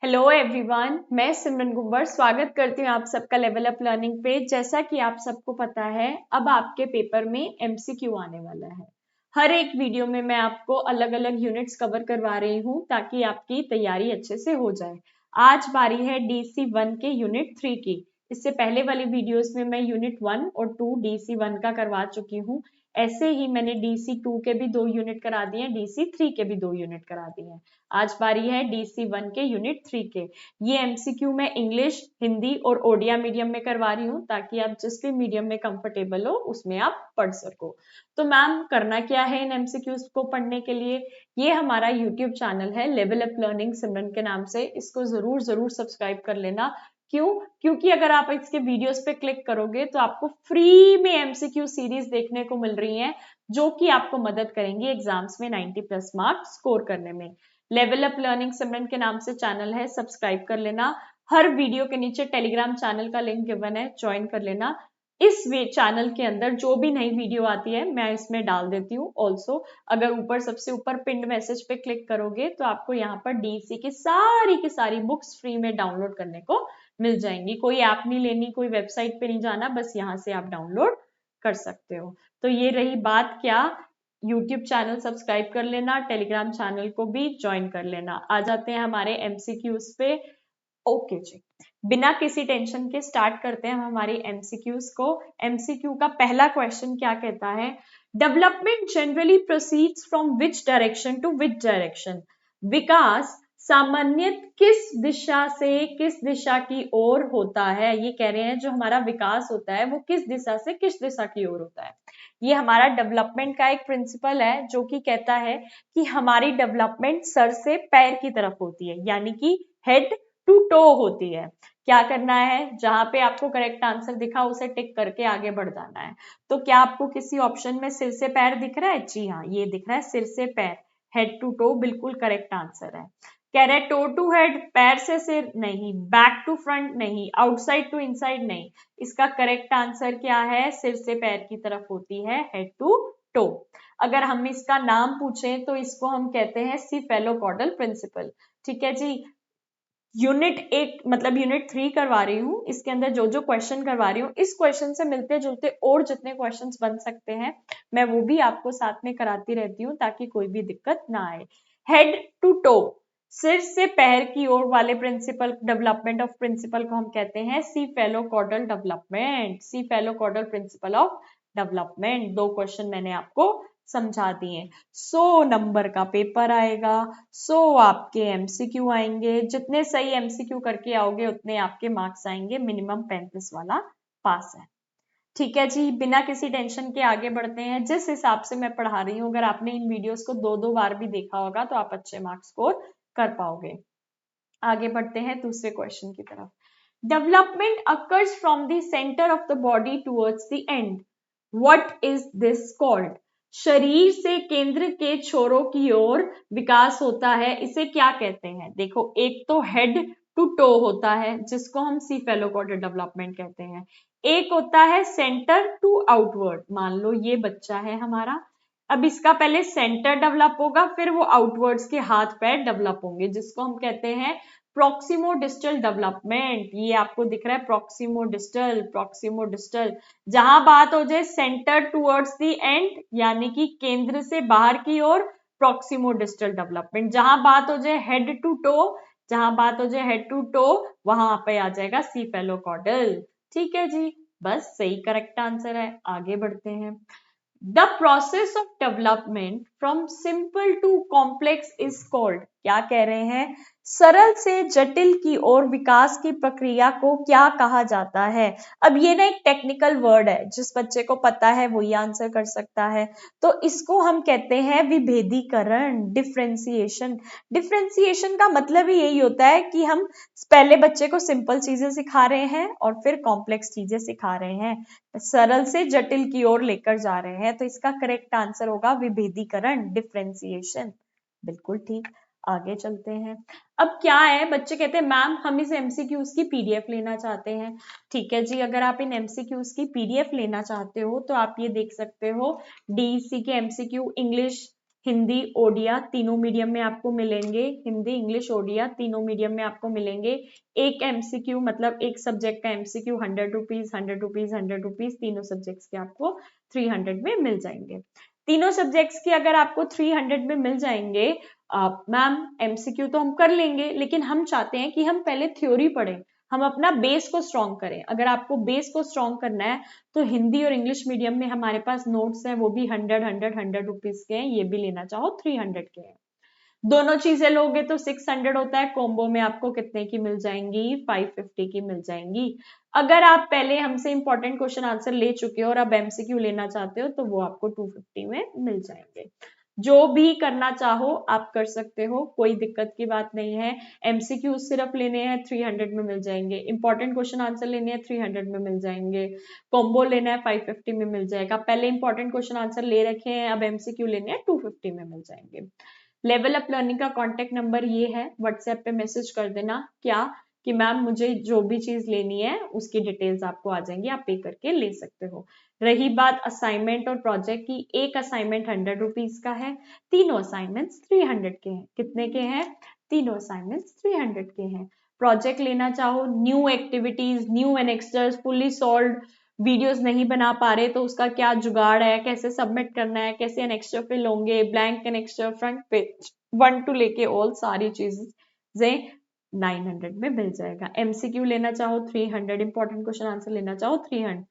Hello everyone, मैं सिमरन गुब्बर स्वागत करती हूँ आप सबका लेवल अप लर्निंग पे। जैसा कि आप सबको पता है, अब आपके पेपर में एमसीक्यू आने वाला है। हर एक वीडियो में मैं आपको अलग अलग यूनिट्स कवर करवा रही हूँ ताकि आपकी तैयारी अच्छे से हो जाए। आज बारी है DC1 के यूनिट 3 की। इससे पहले वाली वीडियोस में मैं यूनिट 1 और 2 DC1 का करवा चुकी हूँ। ऐसे ही मैंने DC2 के भी 2 यूनिट करा दिए हैं, DC3 के भी 2 यूनिट करा दिए हैं। आज बारी है DC1 के यूनिट 3 के। ये एमसीक्यू मैं इंग्लिश, हिंदी और ओडिया मीडियम में करवा रही हूँ ताकि आप जिस भी मीडियम में कंफर्टेबल हो उसमें आप पढ़ सको। तो मैम करना क्या है इन एमसीक्यूज को पढ़ने के लिए? ये हमारा यूट्यूब चैनल है लेवल अप लर्निंग सिमरन के नाम से। इसको जरूर जरूर सब्सक्राइब कर लेना। क्यों? क्योंकि अगर आप इसके वीडियोस पे क्लिक करोगे तो आपको फ्री में एमसीक्यू सीरीज देखने को मिल रही है जो कि आपको मदद करेंगी एग्जाम्स में 90+ मार्क्स स्कोर करने में। लेवल अप लर्निंग सिमरन के नाम से चैनल है, सब्सक्राइब कर लेना। हर वीडियो के नीचे टेलीग्राम चैनल का लिंक गिवन है, ज्वाइन कर लेना। इस चैनल के अंदर जो भी नई वीडियो आती है मैं इसमें डाल देती हूँ। ऑल्सो अगर ऊपर सबसे ऊपर पिंड मैसेज पे क्लिक करोगे तो आपको यहाँ पर डीसी की सारी बुक्स फ्री में डाउनलोड करने को मिल जाएंगी। कोई ऐप नहीं लेनी, कोई वेबसाइट पे नहीं जाना, बस यहाँ से आप डाउनलोड कर सकते हो। तो ये रही बात, क्या यूट्यूब चैनल सब्सक्राइब कर लेना, टेलीग्राम चैनल को भी ज्वाइन कर लेना। आ जाते हैं हमारे एमसीक्यूज पे। ओके जी, बिना किसी टेंशन के स्टार्ट करते हैं हम हमारी एमसीक्यूज को। एमसीक्यू का पहला क्वेश्चन क्या कहता है? Development generally proceeds from which direction to which direction? विकास सामान्यत किस दिशा से किस दिशा की ओर होता है? ये कह रहे हैं जो हमारा विकास होता है वो किस दिशा से किस दिशा की ओर होता है। ये हमारा डेवलपमेंट का एक प्रिंसिपल है जो कि कहता है कि हमारी डेवलपमेंट सर से पैर की तरफ होती है, यानी कि हेड टू टो होती है। क्या करना है? जहां पे आपको करेक्ट आंसर दिखा उसे टिक करके आगे बढ़ जाना है। तो क्या आपको किसी ऑप्शन में सिर से पैर दिख रहा है? जी हाँ, ये दिख रहा है सिर से पैर, हेड टू टो बिल्कुल करेक्ट आंसर है। कह रहे टो टू हेड, पैर से सिर नहीं, बैक टू फ्रंट नहीं, आउटसाइड टू इनसाइड नहीं। इसका करेक्ट आंसर क्या है? सिर से पैर की तरफ होती है हेड टू टो। अगर हम इसका नाम पूछें तो इसको हम कहते हैं सीफेलोकॉर्डल प्रिंसिपल। ठीक है जी। यूनिट 1 मतलब यूनिट 3 करवा रही हूँ, इसके अंदर जो जो क्वेश्चन करवा रही हूँ इस क्वेश्चन से मिलते जुलते और जितने क्वेश्चंस बन सकते हैं मैं वो भी आपको साथ में कराती रहती हूँ ताकि कोई भी दिक्कत ना आए। हेड टू टो, सिर से पैर की ओर वाले प्रिंसिपल, डेवलपमेंट ऑफ प्रिंसिपल को हम कहते हैं cephalocaudal development, cephalocaudal principle of development. 2 question मैंने आपको समझा दिए। 100 नंबर का पेपर आएगा, 100 आपके एमसीक्यू आएंगे। जितने सही एमसीक्यू करके आओगे उतने आपके मार्क्स आएंगे। मिनिमम 35 वाला पास है। ठीक है जी, बिना किसी टेंशन के आगे बढ़ते हैं। जिस हिसाब से मैं पढ़ा रही हूँ, अगर आपने इन वीडियोस को 2-2 बार भी देखा होगा तो आप अच्छे मार्क्स स्कोर कर पाओगे। आगे बढ़ते हैं दूसरे क्वेश्चन की तरफ। Development occurs from the centre of the body towards the end, what is this called? शरीर से केंद्र के छोरों की ओर विकास होता है, इसे क्या कहते हैं? देखो, एक तो हेड टू टो होता है जिसको हम सीफेलोकॉर्डल डेवलपमेंट कहते हैं। एक होता है सेंटर टू आउटवर्ड। मान लो ये बच्चा है हमारा, अब इसका पहले सेंटर डेवलप होगा, फिर वो आउटवर्ड्स के हाथ पैर डेवलप होंगे जिसको हम कहते हैं प्रोक्सिमो डिस्टल डेवलपमेंट। ये आपको दिख रहा है प्रोक्सिमो डिस्टल, प्रोक्सिमो डिस्टल। जहां बात हो जाए सेंटर टुवर्ड्स द एंड यानी कि केंद्र से बाहर की ओर, प्रोक्सिमो डिस्टल डेवलपमेंट। जहां बात हो जाए हेड टू टो, जहां बात हो जाए हेड टू टो, वहां पे आ जाएगा सीफेलोकॉर्डल। ठीक है जी, बस सही करेक्ट आंसर है। आगे बढ़ते हैं। The process of development from simple to complex is called, क्या कह रहे हैं? सरल से जटिल की ओर विकास की प्रक्रिया को क्या कहा जाता है? अब ये ना एक टेक्निकल वर्ड है, जिस बच्चे को पता है वही आंसर कर सकता है। तो इसको हम कहते हैं विभेदीकरण, डिफरेंशिएशन। डिफरेंशिएशन का मतलब ही यही होता है कि हम पहले बच्चे को सिंपल चीजें सिखा रहे हैं और फिर कॉम्प्लेक्स चीजें सिखा रहे हैं, सरल से जटिल की ओर लेकर जा रहे हैं। तो इसका करेक्ट आंसर होगा विभेदीकरण, डिफरेंशिएशन। बिल्कुल ठीक। आगे चलते हैं। अब क्या है, बच्चे कहते हैं मैम हम इस एमसीक्यूज की पीडीएफ लेना चाहते हैं। ठीक है जी, अगर आप इन एमसीक्यूज की पीडीएफ लेना चाहते हो तो आप ये देख सकते हो, डीईसी के एमसीक्यू इंग्लिश, हिंदी ओडिया तीनों मीडियम में आपको मिलेंगे, हिंदी इंग्लिश ओडिया तीनों मीडियम में आपको मिलेंगे। एक एमसीक्यू मतलब एक सब्जेक्ट का एमसीक्यू 100 रुपीज 100 रुपीज 100 रुपीज तीनों सब्जेक्ट्स के आपको 300 में मिल जाएंगे। तीनों सब्जेक्ट्स की अगर आपको 300 में मिल जाएंगे, मैम एमसीक्यू तो हम कर लेंगे, लेकिन हम चाहते हैं कि हम पहले थ्योरी पढ़ें, हम अपना बेस को स्ट्रॉन्ग करें। अगर आपको बेस को स्ट्रॉन्ग करना है तो हिंदी और इंग्लिश मीडियम में हमारे पास नोट्स हैं, वो भी 100 रुपीज के हैं, ये भी लेना चाहो 300 के हैं। दोनों चीजें लोगे तो 600 होता है, कॉम्बो में आपको कितने की मिल जाएंगी, 550 की मिल जाएंगी। अगर आप पहले हमसे इंपॉर्टेंट क्वेश्चन आंसर ले चुके हो और अब एमसीक्यू लेना चाहते हो तो वो आपको 250 में मिल जाएंगे। जो भी करना चाहो आप कर सकते हो, कोई दिक्कत की बात नहीं है। एमसीक्यू सिर्फ लेने हैं 300 में मिल जाएंगे, इंपॉर्टेंट क्वेश्चन आंसर लेने हैं 300 में मिल जाएंगे, कॉम्बो लेना है 550 में मिल जाएगा। पहले इंपॉर्टेंट क्वेश्चन आंसर ले रखे हैं, अब एमसीक्यू लेने हैं 250 में मिल जाएंगे। लेवल अप लर्निंग का कॉन्टेक्ट नंबर ये है, व्हाट्सएप पे मैसेज कर देना क्या कि मैम मुझे जो भी चीज लेनी है उसकी डिटेल्स आपको आ जाएंगी, आप पे करके ले सकते हो। रही बात असाइनमेंट और प्रोजेक्ट की, एक असाइनमेंट 100 रुपीज का है, तीनों असाइनमेंट्स 300 के हैं। कितने के हैं? तीनों असाइनमेंट्स 300 के हैं। प्रोजेक्ट लेना चाहो, new activities, new annexures, fully solved videos नहीं बना पा रहे तो उसका क्या जुगाड़ है, कैसे सबमिट करना है, कैसे एनेक्स्टर फिल होंगे, blank annexure, front page 1 two लेके ऑल सारी चीजें 900 में मिल जाएगा। एमसीक्यू लेना चाहो 300, इंपॉर्टेंट क्वेश्चन आंसर लेना चाहो 300,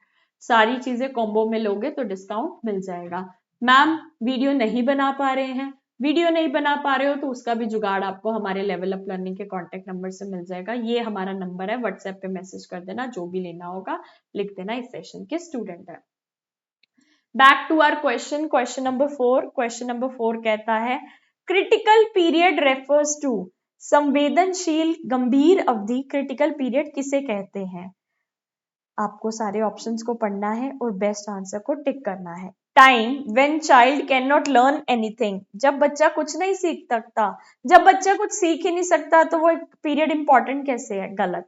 सारी चीजें कॉम्बो में लोगे तो डिस्काउंट मिल जाएगा। मैम वीडियो नहीं बना पा रहे हैं, वीडियो नहीं बना पा रहे हो तो उसका भी जुगाड़ आपको हमारे लेवल अप लर्निंग के कॉन्टेक्ट नंबर से मिल जाएगा। ये हमारा नंबर है, व्हाट्सएप पे मैसेज कर देना, जो भी लेना होगा लिख देना, इस सेशन के स्टूडेंट है। Back to our question, question number 4। Question number 4 कहता है क्रिटिकल पीरियड रेफर्स टू, संवेदनशील गंभीर अवधि क्रिटिकल पीरियड किसे कहते हैं? आपको सारे ऑप्शंस को पढ़ना है और बेस्ट आंसर को टिक करना है। Time when child can not learn anything, जब बच्चा कुछ नहीं सीख सकता, जब बच्चा कुछ सीख ही नहीं सकता तो वो पीरियड इंपॉर्टेंट कैसे है? गलत।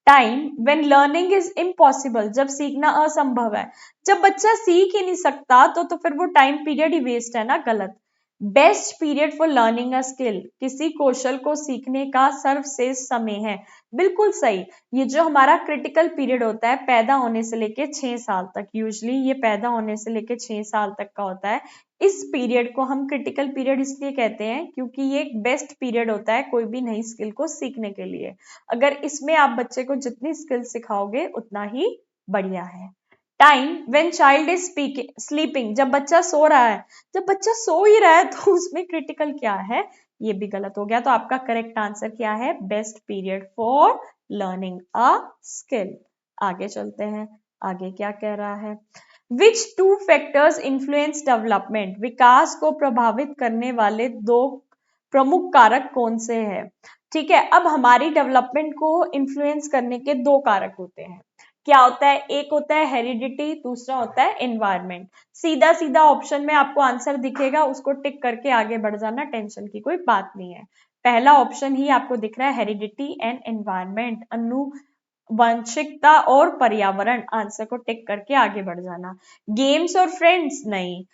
Time when learning is impossible, जब सीखना असंभव है, जब बच्चा सीख ही नहीं सकता तो फिर वो टाइम पीरियड ही वेस्ट है ना, गलत। Best period for learning a skill, किसी कौशल को सीखने का सर्वश्रेष्ठ समय है, बिल्कुल सही। ये जो हमारा क्रिटिकल पीरियड होता है पैदा होने से लेके 6 साल तक, यूजली ये पैदा होने से लेके 6 साल तक का होता है। इस पीरियड को हम क्रिटिकल पीरियड इसलिए कहते हैं क्योंकि ये एक बेस्ट पीरियड होता है कोई भी नई स्किल को सीखने के लिए। अगर इसमें आप बच्चे को जितनी स्किल सिखाओगे उतना ही बढ़िया है। Time when child is sleeping, जब बच्चा सो रहा है, जब बच्चा सो ही रहा है तो उसमें क्रिटिकल क्या है? ये भी गलत हो गया। तो आपका करेक्ट आंसर क्या है? Best period for learning a skill. आगे चलते हैं, आगे क्या कह रहा है? विच टू फैक्टर्स इन्फ्लुएंस डेवलपमेंट, विकास को प्रभावित करने वाले दो प्रमुख कारक कौन से हैं? ठीक है, अब हमारी डेवलपमेंट को इन्फ्लुएंस करने के दो कारक होते हैं। क्या होता है? एक होता है हेरिडिटी, दूसरा होता है एनवायरमेंट। सीधा सीधा ऑप्शन में आपको आंसर दिखेगा, उसको टिक करके आगे बढ़ जाना, टेंशन की कोई बात नहीं है। पहला ऑप्शन ही आपको दिख रहा है, हेरिडिटी एंड एनवायरमेंट, अनुवंशिकता और पर्यावरण, आंसर को टिक करके आगे बढ़ जाना। गेम्स और फ्रेंड्स नहीं,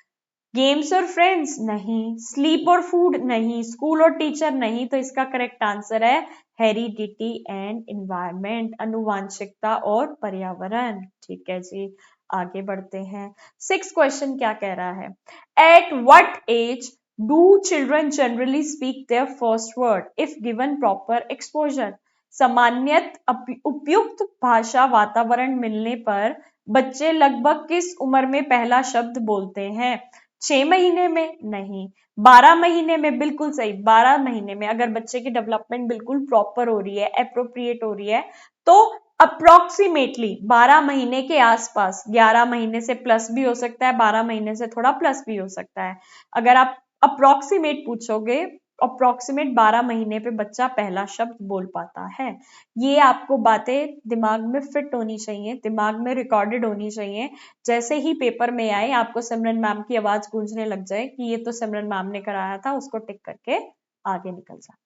गेम्स और फ्रेंड्स नहीं, स्लीप और फूड नहीं, स्कूल और टीचर नहीं, तो इसका करेक्ट आंसर है हेरिडिटी एंड एनवायरमेंट, अनुवांशिकता और पर्यावरण। ठीक है जी, आगे बढ़ते हैं। 6 क्वेश्चन क्या कह रहा है? At what age do children generally speak their first word if given proper exposure, सामान्यत उपयुक्त भाषा वातावरण मिलने पर बच्चे लगभग किस उम्र में पहला शब्द बोलते हैं? 6 महीने में? नहीं। 12 महीने में? बिल्कुल सही, 12 महीने में। अगर बच्चे की डेवलपमेंट बिल्कुल प्रॉपर हो रही है, अप्रोप्रिएट हो रही है, तो अप्रोक्सीमेटली 12 महीने के आसपास, 11 महीने से प्लस भी हो सकता है, 12 महीने से थोड़ा प्लस भी हो सकता है। अगर आप अप्रोक्सीमेट पूछोगे, अप्रोक्सीमेट 12 महीने पे बच्चा पहला शब्द बोल पाता है। ये आपको बातें दिमाग में फिट होनी चाहिए, दिमाग में रिकॉर्डेड होनी चाहिए। जैसे ही पेपर में आए आपको सिमरन मैम की आवाज गूंजने लग जाए कि ये तो सिमरन मैम ने कराया था, उसको टिक करके आगे निकल जाए।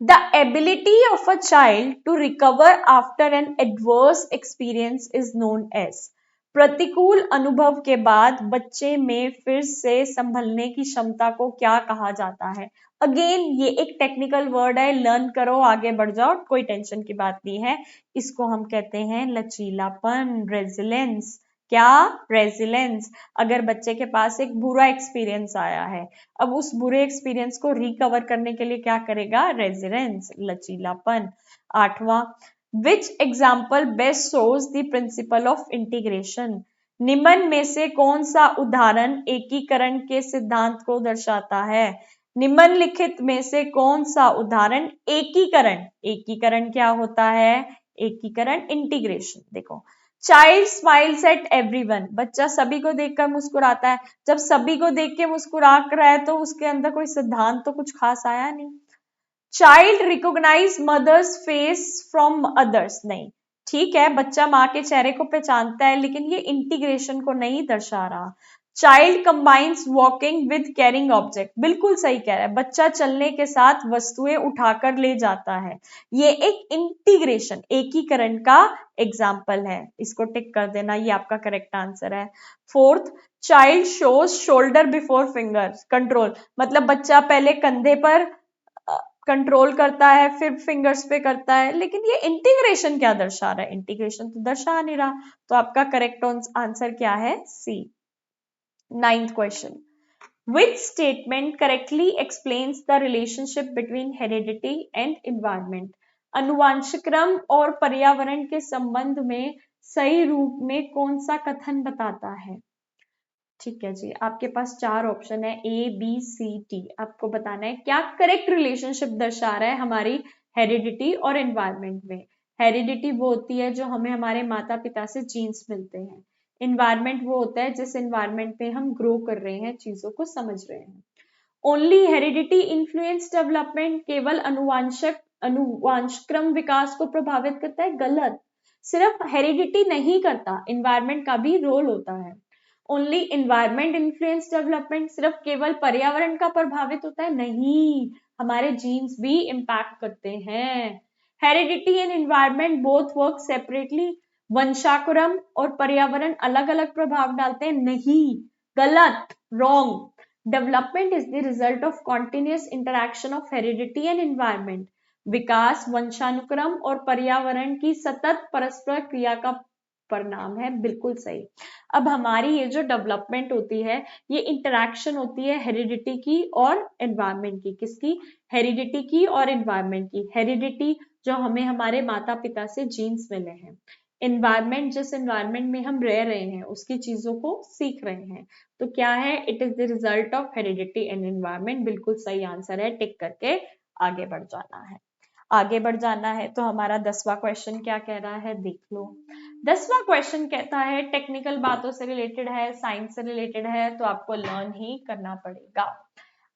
The ability of a child to recover after an adverse experience is known as, प्रतिकूल अनुभव के बाद बच्चे में फिर से संभलने की क्षमता को क्या कहा जाता है? अगेन ये एक टेक्निकल वर्ड है, लर्न करो, आगे बढ़ जाओ, कोई टेंशन की बात नहीं है। इसको हम कहते हैं लचीलापन, रेजिलेंस। क्या? रेजिलेंस। अगर बच्चे के पास एक बुरा एक्सपीरियंस आया है, अब उस बुरे एक्सपीरियंस को रिकवर करने के लिए क्या करेगा? रेजिलेंस, लचीलापन। 8वां, which example best shows the principle of integration? निम्न में से कौन सा उदाहरण एकीकरण के सिद्धांत को दर्शाता है? निम्नलिखित में से कौन सा उदाहरण एकीकरण, एकीकरण क्या होता है? एकीकरण, इंटीग्रेशन। देखो, चाइल्ड स्माइल्स एट एवरीवन, बच्चा सभी को देखकर मुस्कुराता है। जब सभी को देख के मुस्कुरा रहा है तो उसके अंदर कोई सिद्धांत तो कुछ खास आया नहीं। Child recognize mother's face from others, नहीं, ठीक है, बच्चा माँ के चेहरे को पहचानता है, लेकिन ये इंटीग्रेशन को नहीं दर्शा रहा। Child combines walking with carrying object, बिल्कुल सही कह रहा है, बच्चा चलने के साथ वस्तुएं उठाकर ले जाता है। ये एक इंटीग्रेशन, एकीकरण का एग्जाम्पल है, इसको टिक कर देना, ये आपका करेक्ट आंसर है। 4th, child shows shoulder before finger, control, मतलब बच्चा पहले कंधे पर कंट्रोल करता है, फिर फिंगर्स पे करता है, लेकिन ये इंटीग्रेशन क्या दर्शा रहा है? इंटीग्रेशन तो दर्शा नहीं रहा, तो आपका करेक्ट आंसर क्या है? सी। 9th question, which statement correctly explains the relationship between heredity and environment? अनुवांशिक्रम और पर्यावरण के संबंध में सही रूप में कौन सा कथन बताता है? ठीक है जी, आपके पास 4 ऑप्शन है, ए बी सी डी, आपको बताना है क्या करेक्ट रिलेशनशिप दर्शा रहा है हमारी हेरिडिटी और एनवायरनमेंट में। हेरिडिटी वो होती है जो हमें हमारे माता पिता से जीन्स मिलते हैं। एनवायरनमेंट वो होता है जिस एनवायरनमेंट में हम ग्रो कर रहे हैं, चीजों को समझ रहे हैं। ओनली हेरिडिटी इन्फ्लुएंस डेवलपमेंट, केवल अनुवांशक्रम विकास को प्रभावित करता है, गलत। सिर्फ हेरिडिटी नहीं करता, एनवायरनमेंट का भी रोल होता है। ओनली एनवायरनमेंट इन्फ्लुएंस डेवलपमेंट, सिर्फ केवल पर्यावरण का प्रभावित होता है, नहीं, हमारे जीन्स भी इंपैक्ट करते हैं। Heredity and environment both work separately, वंशाक्रम और पर्यावरण अलग अलग प्रभाव डालते हैं, नहीं, गलत, wrong. Development is the result of continuous interaction of heredity and environment. विकास वंशानुक्रम और पर्यावरण की सतत परस्पर क्रिया का परिणाम है, बिल्कुल सही। अब हमारी ये जो डेवलपमेंट होती है, ये इंटरैक्शन होती है हेरिडिटी की और एनवायरमेंट की। किसकी? हेरिडिटी की और एनवायरमेंट की। हेरिडिटी जो हमें हमारे माता पिता से जीन्स मिले हैं, एनवायरमेंट जिस एनवायरमेंट में हम रह रहे हैं उसकी चीजों को सीख रहे हैं, तो क्या है? It is the result of heredity and environment, बिल्कुल सही आंसर है, टिक करके आगे बढ़ जाना है। आगे बढ़ जाना है तो हमारा 10वां क्वेश्चन क्या कह रहा है, देख लो। 10वां क्वेश्चन कहता है, टेक्निकल बातों से रिलेटेड है, साइंस से रिलेटेड है, तो आपको लर्न ही करना पड़ेगा।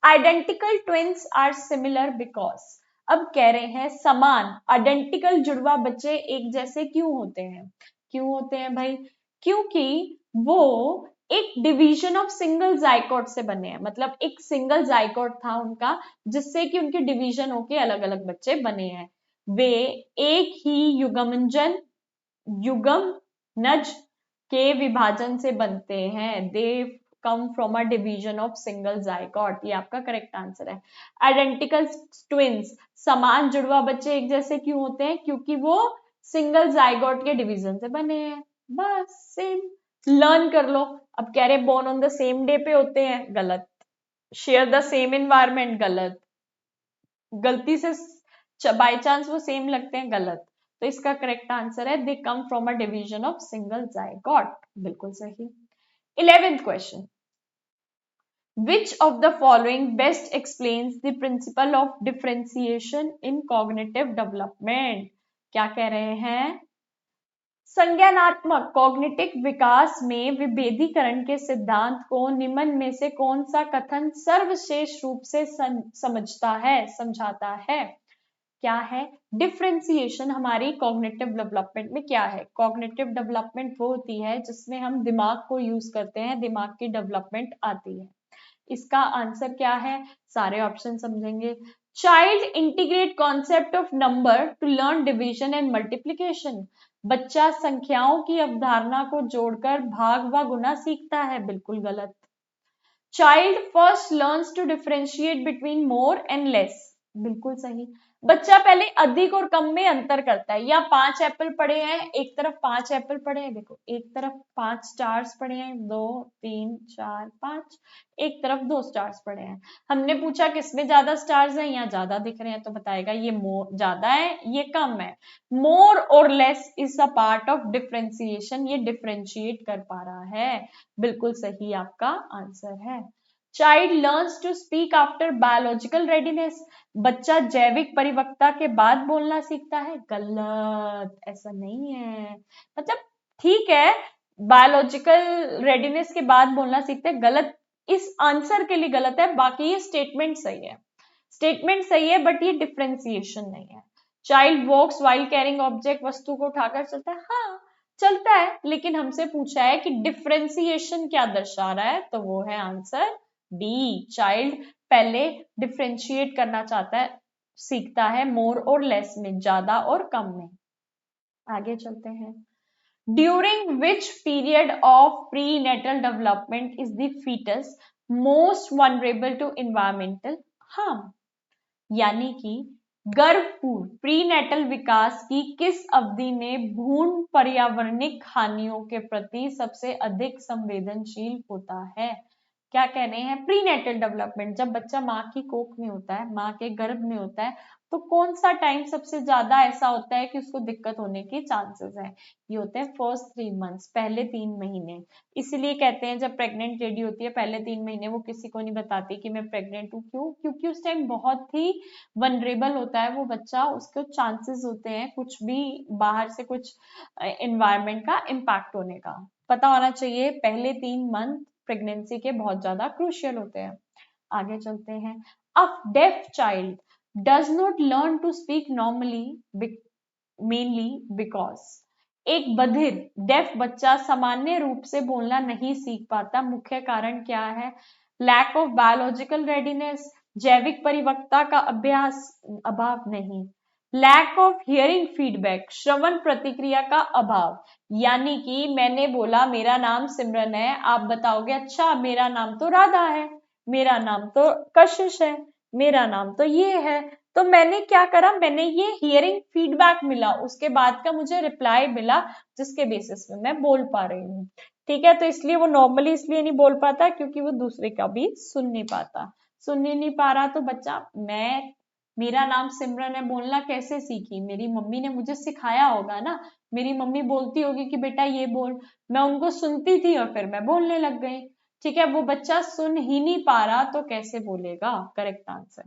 Identical twins are similar because, अब कह रहे हैं समान, आइडेंटिकल जुड़वा बच्चे एक जैसे क्यों होते हैं? क्यों होते हैं भाई? क्योंकि वो एक डिवीजन ऑफ सिंगल जाइकोट से बने हैं, मतलब एक सिंगल जाइकोट था उनका, जिससे कि उनके डिवीजन होके अलग अलग बच्चे बने हैं। वे एक ही युग्मनज के विभाजन से बनते हैं। They come from a division of single zygote, ये आपका करेक्ट आंसर है। आइडेंटिकल ट्विंस, समान जुड़वा बच्चे एक जैसे क्यों होते हैं? क्योंकि वो सिंगल जाइगोट के डिवीजन से बने हैं, बस, सेम। लर्न कर लो। अब कह रहे born on the same day पे होते हैं, गलत। शेयर द सेम एनवायरमेंट, गलत। गलती से बाय चांस वो सेम लगते हैं, गलत। तो इसका करेक्ट आंसर है, they come from a division of single zygote, बिल्कुल सही। 11th question, which of the following best explains the principle of differentiation in cognitive development? क्या कह रहे हैं? संज्ञानात्मक कॉग्निटिव विकास में विभेदीकरण के सिद्धांत को निम्न में से कौन सा कथन सर्वश्रेष्ठ रूप से समझाता है? क्या है? डिफरेंशिएशन हमारी कॉग्निटिव डेवलपमेंट में क्या है? कॉग्निटिव डेवलपमेंट वो होती है जिसमें हम दिमाग को यूज करते हैं, दिमाग की डेवलपमेंट आती है। इसका आंसर क्या है? सारे ऑप्शन समझेंगे। Child integrate concept of number two learn division and multiplication, बच्चा संख्याओं की अवधारणा को जोड़कर भाग व गुना सीखता है, बिल्कुल गलत। Child first learns to differentiate between more and less, बिल्कुल सही। बच्चा पहले अधिक और कम में अंतर करता है। या 5 एप्पल पड़े हैं, एक तरफ 5 एप्पल पड़े हैं, देखो एक तरफ 5 स्टार्स पड़े हैं, 2 3 4 5, एक तरफ 2 स्टार्स पड़े हैं। हमने पूछा किसमें ज्यादा स्टार्स हैं, यहाँ ज्यादा दिख रहे हैं तो बताएगा ये मोर ज्यादा है, ये कम है। मोर और less is a part of differentiation, ये डिफरेंशिएट कर पा रहा है, बिल्कुल सही आपका आंसर है। Child learns to speak after biological readiness, बच्चा जैविक परिपक्वता के बाद बोलना सीखता है, गलत, ऐसा नहीं है। मतलब ठीक है, बायोलॉजिकल रेडीनेस के बाद बोलना सीखते हैं, गलत, इस आंसर के लिए गलत है, बाकी ये स्टेटमेंट सही है, स्टेटमेंट सही है, बट ये डिफरेंशिएशन नहीं है। चाइल्ड वॉक्स वाइल कैरिंग ऑब्जेक्ट, वस्तु को उठाकर चलता है, हाँ चलता है, लेकिन हमसे पूछा है कि डिफरेंशिएशन क्या दर्शा रहा है, तो वो है आंसर डी। चाइल्ड पहले डिफरेंशिएट करना चाहता है, सीखता है मोर और लेस में, ज्यादा और कम में। आगे चलते हैं। During which period of prenatal development is the foetus most vulnerable to environmental harm, यानी कि गर्भपूर्व प्रीनेटल विकास की किस अवधि में भ्रूण पर्यावरणिक हानियों के प्रति सबसे अधिक संवेदनशील होता है। क्या कह रहे हैं, प्रीनेटल डेवलपमेंट, जब बच्चा माँ की कोख में होता है, माँ के गर्भ में होता है, तो कौन सा टाइम सबसे ज्यादा ऐसा होता है कि उसको दिक्कत होने के चांसेस है, ये होते हैं फर्स्ट 3 मंथ्स, पहले 3 महीने। इसलिए कहते हैं जब प्रेग्नेंट लेडी होती है पहले 3 महीने वो किसी को नहीं बताती कि मैं प्रेग्नेंट हूँ, क्यों, क्योंकि उस टाइम बहुत ही वनरेबल होता है वो बच्चा, उसके चांसेस होते हैं कुछ भी बाहर से कुछ एनवायरनमेंट का इम्पैक्ट होने का। पता होना चाहिए, पहले 3 मंथ प्रेगनेंसी के बहुत ज्यादा क्रूशियल होते हैं। आगे चलते हैं। A deaf child does not learn to speak normally mainly because, एक बधिर डेफ बच्चा सामान्य रूप से बोलना नहीं सीख पाता, मुख्य कारण क्या है, लैक ऑफ बायोलॉजिकल रेडीनेस, जैविक परिपक्वता का अभाव नहीं, लैक ऑफ हियरिंग फीडबैक, श्रवण प्रतिक्रिया का अभाव, यानी कि मैंने बोला मेरा नाम सिमरन है, आप बताओगे अच्छा मेरा नाम तो राधा है, मेरा नाम तो कशिश है, मेरा नाम तो ये है, तो मैंने क्या करा, मैंने ये हियरिंग फीडबैक मिला, उसके बाद का मुझे रिप्लाई मिला, जिसके बेसिस में मैं बोल पा रही हूँ। ठीक है, तो इसलिए वो नॉर्मली इसलिए नहीं बोल पाता क्योंकि वो दूसरे का भी सुन नहीं पाता, सुन ही नहीं पा रहा, तो बच्चा मैं मेरा नाम सिमरन है बोलना कैसे सीखी, मेरी मम्मी ने मुझे सिखाया होगा ना, मेरी मम्मी बोलती होगी कि बेटा ये बोल, मैं उनको सुनती थी और फिर मैं बोलने लग गई। ठीक है, वो बच्चा सुन ही नहीं पा रहा तो कैसे बोलेगा, correct answer.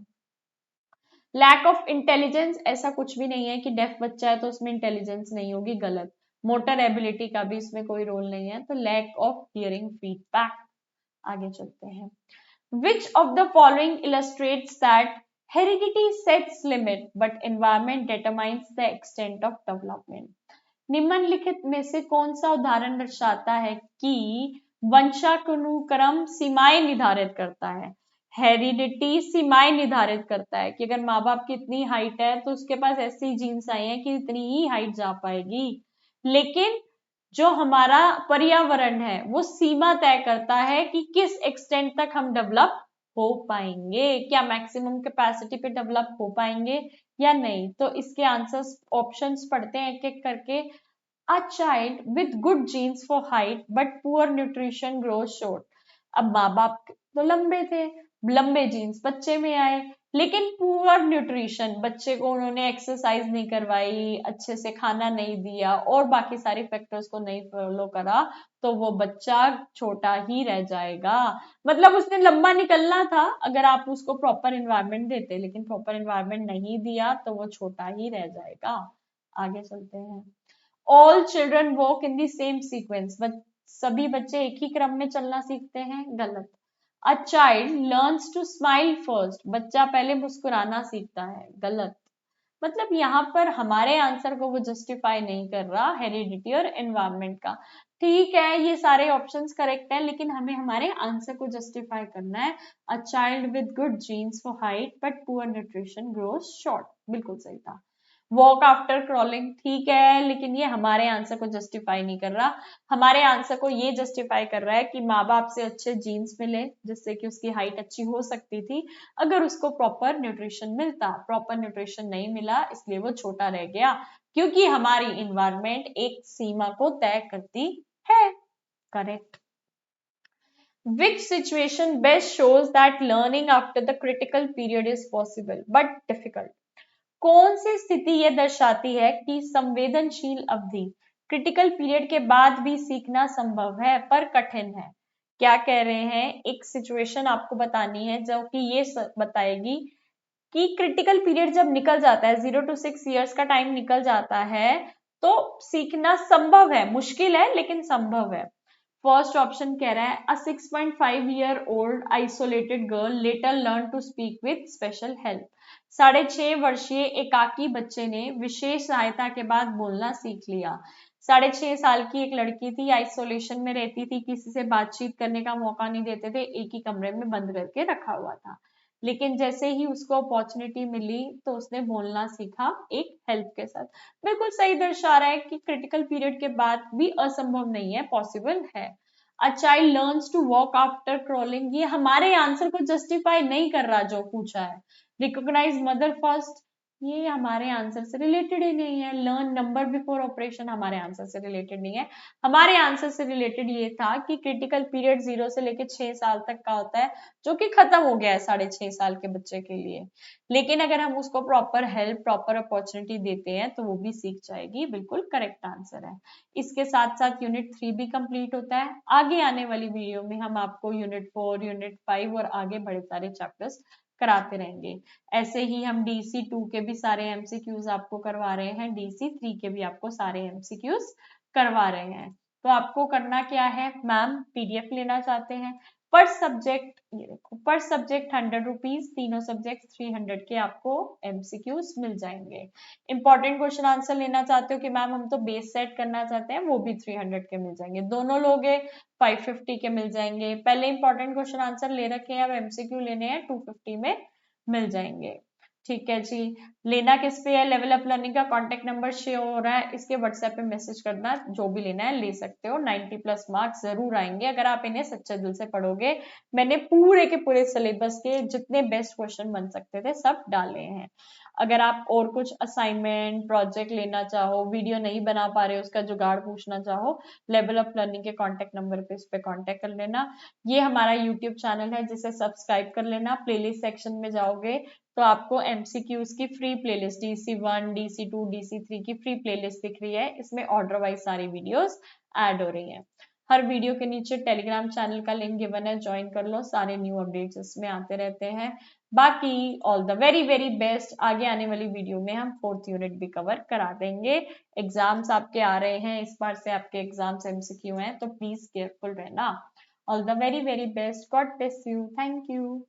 Lack of intelligence, ऐसा कुछ भी नहीं है कि डेफ बच्चा है तो उसमें इंटेलिजेंस नहीं होगी, गलत, मोटर एबिलिटी का भी इसमें कोई रोल नहीं है, तो लैक ऑफ हियरिंग फीडबैक। आगे चलते हैं। Which of the following illustrates that heredity sets limit but environment determines the extent of development? निम्नलिखित में से कौन सा उदाहरण दर्शाता है कि वंशानुक्रम सीमाएं निर्धारित करता है। हेरिडिटी सीमाएं निर्धारित करता है कि अगर माँ बाप की इतनी हाइट है तो उसके पास ऐसी जीन्स आई है कि इतनी ही हाइट जा पाएगी, लेकिन जो हमारा पर्यावरण है वो सीमा तय करता है कि किस एक्सटेंट तक हम डेवलप हो पाएंगे, क्या मैक्सिमम कैपेसिटी पे डेवलप हो पाएंगे या नहीं। तो इसके आंसर्स ऑप्शंस पढ़ते हैं एक एक करके। A child with good genes for height but poor nutrition grows short, अब माँ बाप तो लंबे थे, लंबे जीन्स बच्चे में आए, लेकिन पुअर न्यूट्रिशन, बच्चे को उन्होंने एक्सरसाइज नहीं करवाई, अच्छे से खाना नहीं दिया और बाकी सारे फैक्टर्स को नहीं फॉलो करा, तो वो बच्चा छोटा ही रह जाएगा। मतलब उसने लंबा निकलना था अगर आप उसको प्रॉपर एनवायरनमेंट देते, लेकिन प्रॉपर एनवायरनमेंट नहीं दिया तो वो छोटा ही रह जाएगा। आगे चलते हैं। All children walk in the same sequence, सभी बच्चे एक ही क्रम में चलना सीखते हैं, गलत। A child learns to smile first, बच्चा पहले मुस्कुराना सीखता है, गलत। मतलब यहाँ पर हमारे आंसर को वो जस्टिफाई नहीं कर रहा, हेरिडिटी और एनवायरनमेंट का। ठीक है, ये सारे ऑप्शंस करेक्ट है, लेकिन हमें हमारे आंसर को जस्टिफाई करना है। A child with good genes for height but poor nutrition grows short, बिल्कुल सही था। वॉक आफ्टर क्रॉलिंग ठीक है, लेकिन ये हमारे आंसर को जस्टिफाई नहीं कर रहा। हमारे आंसर को ये जस्टिफाई कर रहा है कि माँ बाप से अच्छे जीन्स मिले जिससे कि उसकी हाइट अच्छी हो सकती थी अगर उसको प्रॉपर न्यूट्रिशन मिलता। प्रॉपर न्यूट्रिशन नहीं मिला इसलिए वो छोटा रह गया, क्योंकि हमारी इन्वायरमेंट एक सीमा को तय करती है। Correct. Which situation best shows that learning after the critical period is possible but difficult? कौन सी स्थिति यह दर्शाती है कि संवेदनशील अवधि क्रिटिकल पीरियड के बाद भी सीखना संभव है पर कठिन है? क्या कह रहे हैं, एक सिचुएशन आपको बतानी है जो कि ये बताएगी कि क्रिटिकल पीरियड जब निकल जाता है, 0 to 6 years का टाइम निकल जाता है, तो सीखना संभव है, मुश्किल है लेकिन संभव है। फर्स्ट ऑप्शन कह रहा है, a 6.5-year-old isolated girl later learn to speak with special help. 6.5 वर्षीय एकाकी बच्चे ने विशेष सहायता के बाद बोलना सीख लिया। 6.5 साल की एक लड़की थी, आइसोलेशन में रहती थी, किसी से बातचीत करने का मौका नहीं देते थे, एक ही कमरे में बंद करके रखा हुआ था। लेकिन जैसे ही उसको अपॉर्चुनिटी मिली तो उसने बोलना सीखा एक हेल्प के साथ। बिल्कुल सही दर्शा रहा है कि क्रिटिकल पीरियड के बाद भी असंभव नहीं है, पॉसिबल है। A child learns to walk after crawling, ये हमारे आंसर को जस्टिफाई नहीं कर रहा जो पूछा है। रिकॉग्नाइज मदर फर्स्ट, ये हमारे आंसर से रिलेटेड ही नहीं है। लर्न नंबर बिफोर ऑपरेशन हमारे आंसर से रिलेटेड नहीं है। हमारे आंसर से रिलेटेड ये था कि क्रिटिकल पीरियड 0 से लेकर 6 साल तक का होता है, जो कि खत्म हो गया है 6.5 साल के बच्चे के लिए। लेकिन अगर हम उसको प्रॉपर हेल्प, प्रॉपर अपॉर्चुनिटी देते हैं तो वो भी सीख जाएगी। बिल्कुल करेक्ट आंसर है। इसके साथ साथ यूनिट 3 भी कंप्लीट होता है। आगे आने वाली वीडियो में हम आपको यूनिट 4, यूनिट 5 और आगे बड़े सारे चैप्टर्स कराते रहेंगे। ऐसे ही हम DC2 के भी सारे MCQs आपको करवा रहे हैं, DC3 के भी आपको सारे MCQs करवा रहे हैं। तो आपको करना क्या है, मैम PDF लेना चाहते हैं, पर सब्जेक्ट, ये देखो, पर सब्जेक्ट 100 रुपीज, तीनों सब्जेक्ट 300 के आपको MCQs मिल जाएंगे। इंपॉर्टेंट क्वेश्चन आंसर लेना चाहते हो कि मैम हम तो बेस सेट करना चाहते हैं, वो भी 300 के मिल जाएंगे। दोनों लोगे 550 के मिल जाएंगे। पहले इंपॉर्टेंट क्वेश्चन आंसर ले रखे हैं, अब MCQ लेने हैं, 250 में मिल जाएंगे। ठीक है जी। लेना किस पे है, लेवल अप लर्निंग का कॉन्टेक्ट नंबर शेयर हो रहा है, इसके व्हाट्सएप पे मैसेज करना, जो भी लेना है ले सकते हो। 90+ मार्क्स जरूर आएंगे अगर आप इन्हें सच्चे दिल से पढ़ोगे। मैंने पूरे के पूरे सिलेबस के जितने बेस्ट क्वेश्चन बन सकते थे सब डाले हैं। अगर आप और कुछ असाइनमेंट, प्रोजेक्ट लेना चाहो, वीडियो नहीं बना पा रहे हो, उसका जुगाड़ पूछना चाहो, लेवल अप लर्निंग के कॉन्टेक्ट नंबर पे इस पे कॉन्टेक्ट कर लेना। ये हमारा यूट्यूब चैनल है जिसे सब्सक्राइब कर लेना। प्लेलिस्ट सेक्शन में जाओगे तो आपको MCQs की free playlist DC1, DC2, DC3 की फ्री प्लेलिस्ट दिख रही है। इसमें ऑर्डर वाइज सारी वीडियोस ऐड हो रही हैं। हर वीडियो के नीचे टेलीग्राम चैनल का लिंक गिवन है, ज्वाइन कर लो, सारे न्यू अपडेट्स इसमें आते रहते हैं। बाकी all the very very best. आगे आने वाली वीडियो में हम 4th यूनिट भी कवर करा देंगे। एग्जाम्स आपके आ रहे हैं, इस बार से आपके एग्जाम्स MCQ हैं, तो प्लीज केयरफुल रहना। All the very very best. God bless you. Thank you.